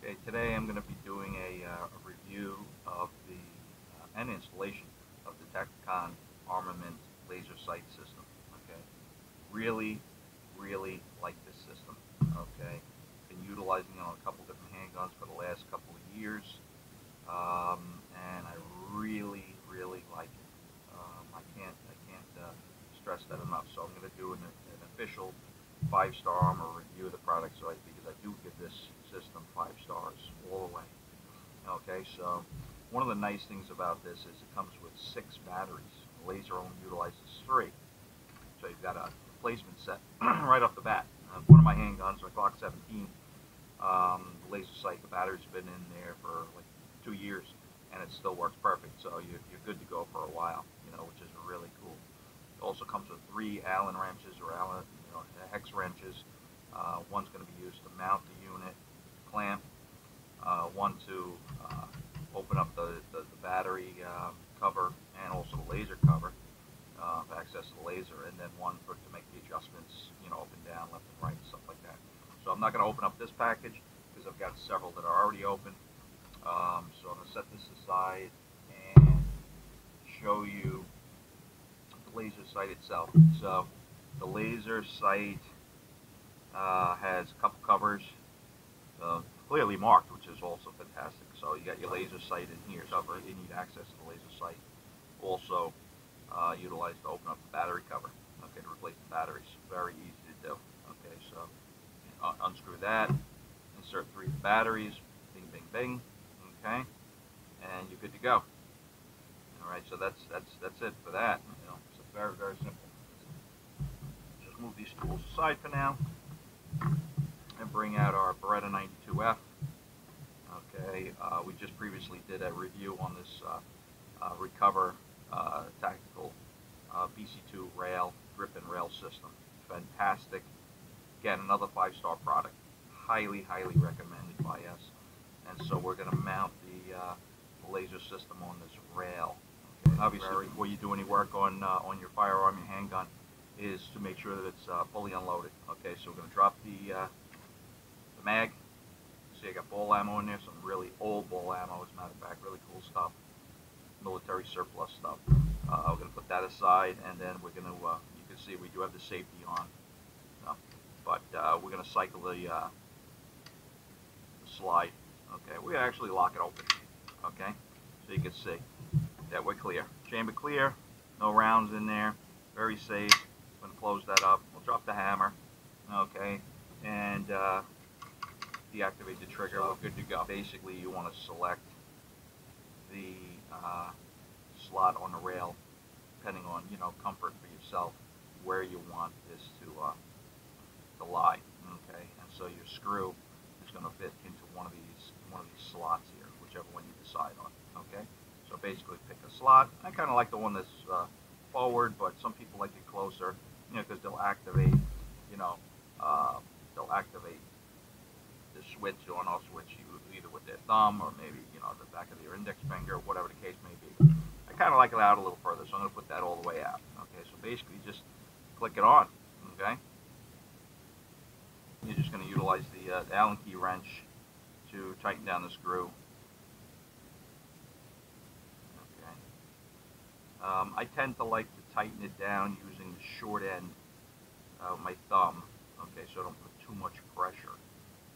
Okay, today I'm going to be doing a review of the and installation of the Tacticon Armament laser sight system. Okay, really, really like this system. Okay, been utilizing it on a couple different handguns for the last couple of years, and I really, really like it. I can't stress that enough. So I'm going to do an official five-star armor review of the product, because I do give this system 5 stars all the way. Okay, so one of the nice things about this is it comes with 6 batteries. The laser only utilizes 3, so you've got a replacement set right off the bat. One of my handguns, my Glock 17, laser sight, the battery's been in there for like 2 years, and it still works perfect. So you're good to go for a while, which is really cool. It also comes with 3 Allen wrenches or hex wrenches. One's going to be used to mount the unit, clamp, one to open up the battery cover and also the laser cover to access the laser, and then one to make the adjustments, up and down, left and right, stuff like that. So I'm not going to open up this package because I've got several that are already open. So I'm going to set this aside and show you the laser sight itself. So the laser sight has a couple covers, clearly marked, which is also fantastic. So you got your laser sight in here. So you need access to the laser sight. Also utilized to open up the battery cover. Okay, to replace the batteries. Very easy to do. Okay, so unscrew that, insert 3 batteries, bing, bing, bing. Okay, and you're good to go. All right, so that's it for that. It's very, very simple. Just move these tools aside for now and bring out our Beretta 92F. Okay, we just previously did a review on this Recover Tactical BC2 rail, grip and rail system. Fantastic. Again, another 5-star product. Highly, highly recommended by us. And so we're going to mount the laser system on this rail. Okay. Obviously, before you do any work on your firearm, your handgun, is to make sure that it's fully unloaded. Okay, so we're going to drop the mag. See, I got ball ammo in there, some really old ball ammo, as a matter of fact, really cool stuff, military surplus stuff. We're going to put that aside, and then we're going to, you can see we do have the safety on, but we're going to cycle the slide. Okay, we actually lock it open. Okay, so you can see that we're clear. Chamber clear, no rounds in there, very safe. I'm going to close that up. We'll drop the hammer. Okay, and deactivate the trigger. So we're good to go. Basically, you want to select the slot on the rail, depending on comfort for yourself, where you want this to lie. Okay, and so your screw is going to fit into one of these slots here, whichever one you decide on. Okay, so basically pick a slot. I kind of like the one that's forward, but some people like it closer, because they'll activate, they'll activate the switch on off switch either with their thumb or maybe the back of their index finger, whatever the case may be. I kind of like it out a little further, so I'm going to put that all the way out. Okay, so basically just click it on. Okay, you're just going to utilize the Allen key wrench to tighten down the screw. Okay, I tend to like to tighten it down using the short end of my thumb. Okay, so I don't put too much pressure.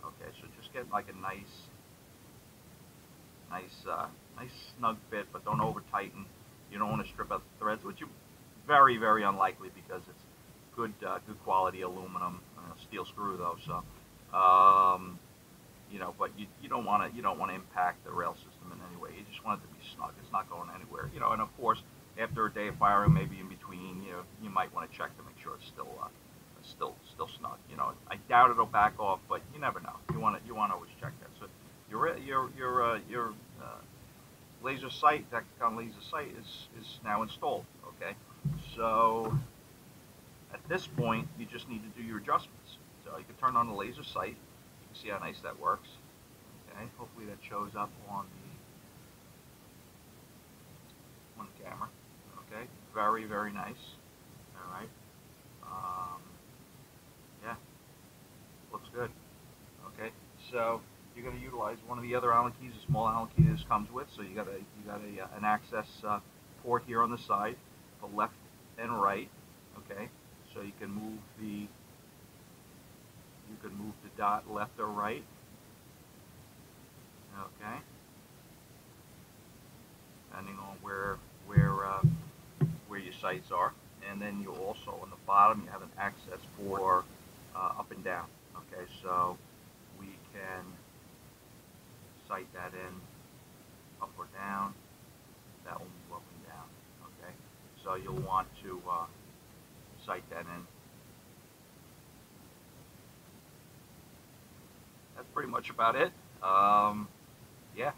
Okay, so just get like a nice snug fit, but don't over tighten. You don't want to strip out the threads, which is very, very unlikely because it's good quality aluminum, steel screw though. So, but you don't want to impact the rail system in any way. You just want it to be snug. It's not going anywhere. And of course, after a day of firing, maybe in between, you might want to check to make sure it's still snug. I doubt it'll back off, but you never know. You want to always check that. So your laser sight, Tacticon laser sight, is now installed. Okay, so at this point, you just need to do your adjustments. So you can turn on the laser sight. You can see how nice that works. Okay, hopefully that shows up on the camera. Okay, very, very nice. All right. Yeah, looks good. Okay, so you're going to utilize one of the other Allen keys, a small Allen key this comes with. So you got an access port here on the side for left and right. Okay, so you can move the dot left or right. Okay, depending on where your sights are. And then you also on the bottom you have an access for up and down. Okay, so we can sight that in up or down. That will move up and down. Okay, so you'll want to sight that in. That's pretty much about it. Yeah,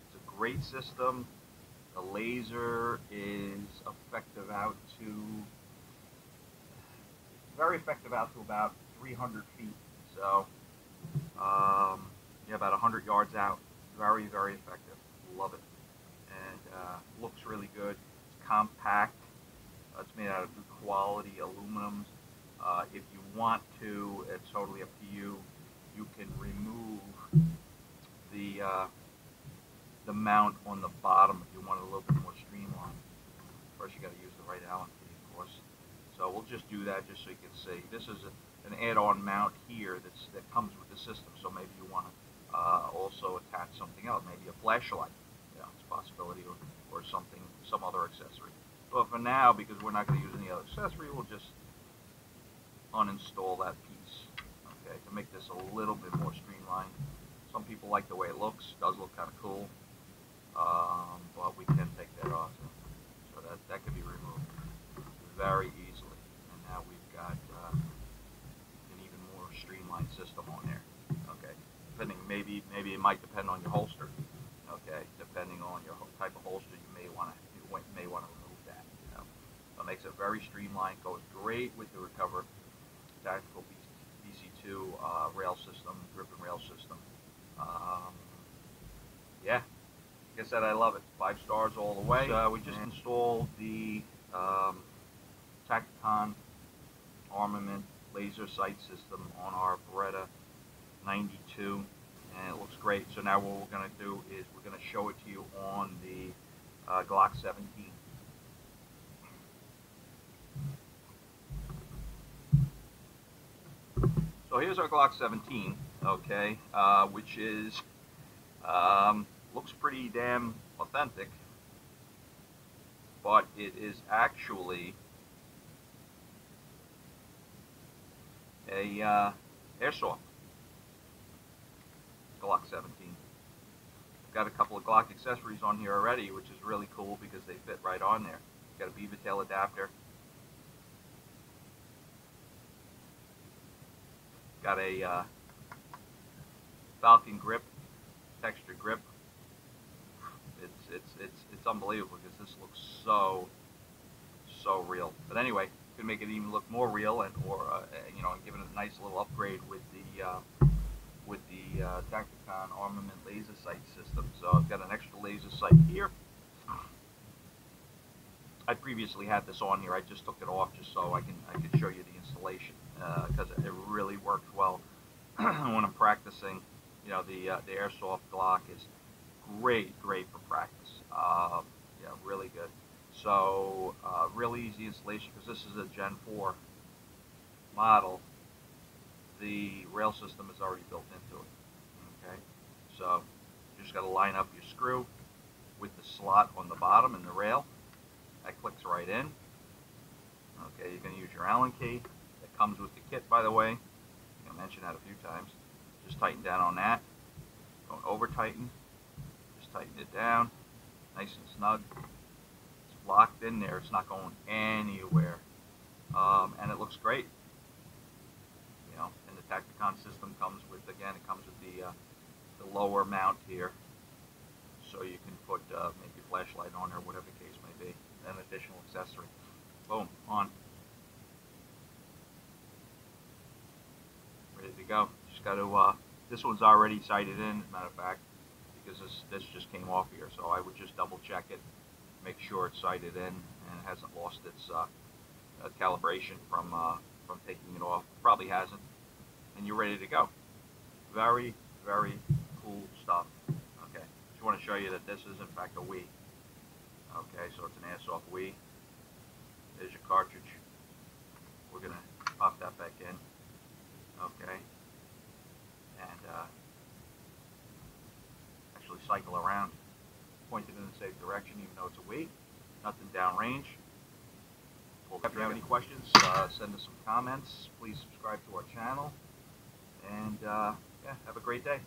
it's a great system. The laser is effective out to very effective out to about 300 feet. So yeah, about 100 yards out. Very effective. Love it, and looks really good. It's compact. It's made out of good quality aluminums. If you want to, it's totally up to you. You can remove the mount on the bottom if you want it a little bit more streamlined. First, you got to use the right Allen key, of course. So we'll just do that just so you can see. This is an add-on mount here that comes with the system. So maybe you want to also attach something else, maybe a flashlight. You know, it's a possibility, or something, some other accessory. But for now, because we're not going to use any other accessory, we'll just uninstall that piece. Okay, to make this a little bit more streamlined. Some people like the way it looks. It does look kind of cool, but we can take that off. So that can be removed very easily. And now we've got an even more streamlined system on there. Okay, depending, maybe it might depend on your holster. Okay, depending on your type of holster, you may want to remove that. You know, so it makes it very streamlined. Goes great with the Recover Tactical BC2 rail system, grip and rail system. Yeah, like I said, I love it. 5 stars all the way. We just installed the Tacticon Armament laser sight system on our Beretta 92, and it looks great. So now what we're going to do is we're going to show it to you on the Glock 17. So here's our Glock 17, okay, which is looks pretty damn authentic, but it is actually a airsoft Glock 17. I've got a couple of Glock accessories on here already, which is really cool because they fit right on there. Got a beaver tail adapter. Got a Falcon grip, texture grip. It's unbelievable because this looks so real. But anyway, you can make it even look more real, and you know, and give it a nice little upgrade with the Tacticon Armament laser sight system. So I've got an extra laser sight here. I previously had this on here. I just took it off just so I can show you the installation, because it really works well when I'm practicing. You know, the airsoft Glock is great for practice. Yeah, really good. So really easy installation because this is a Gen 4 model. The rail system is already built into it. Okay, so you just got to line up your screw with the slot on the bottom in the rail. That clicks right in. Okay, you're going to use your Allen key. That comes with the kit, by the way. I mentioned that a few times. Just tighten down on that. Don't over tighten. Just tighten it down. Nice and snug. It's locked in there. It's not going anywhere. And it looks great. You know, and the Tacticon system comes with, again, it comes with the lower mount here. So you can put maybe a flashlight on or whatever the case may be. An additional accessory. Boom, on. Ready to go. Just got to, this one's already sighted in, as a matter of fact, because this just came off here. So I would just double check it, make sure it's sighted in and it hasn't lost its calibration from taking it off. Probably hasn't. And you're ready to go. Very Very cool stuff. Okay, just want to show you that this is in fact a Wii. Okay, so it's an airsoft Wii. There's your cartridge. We're gonna pop that back in. Okay, and actually cycle around, pointed in the same direction, even though it's a Wii. Nothing downrange. If you have any questions, send us some comments. Please subscribe to our channel. And yeah, have a great day.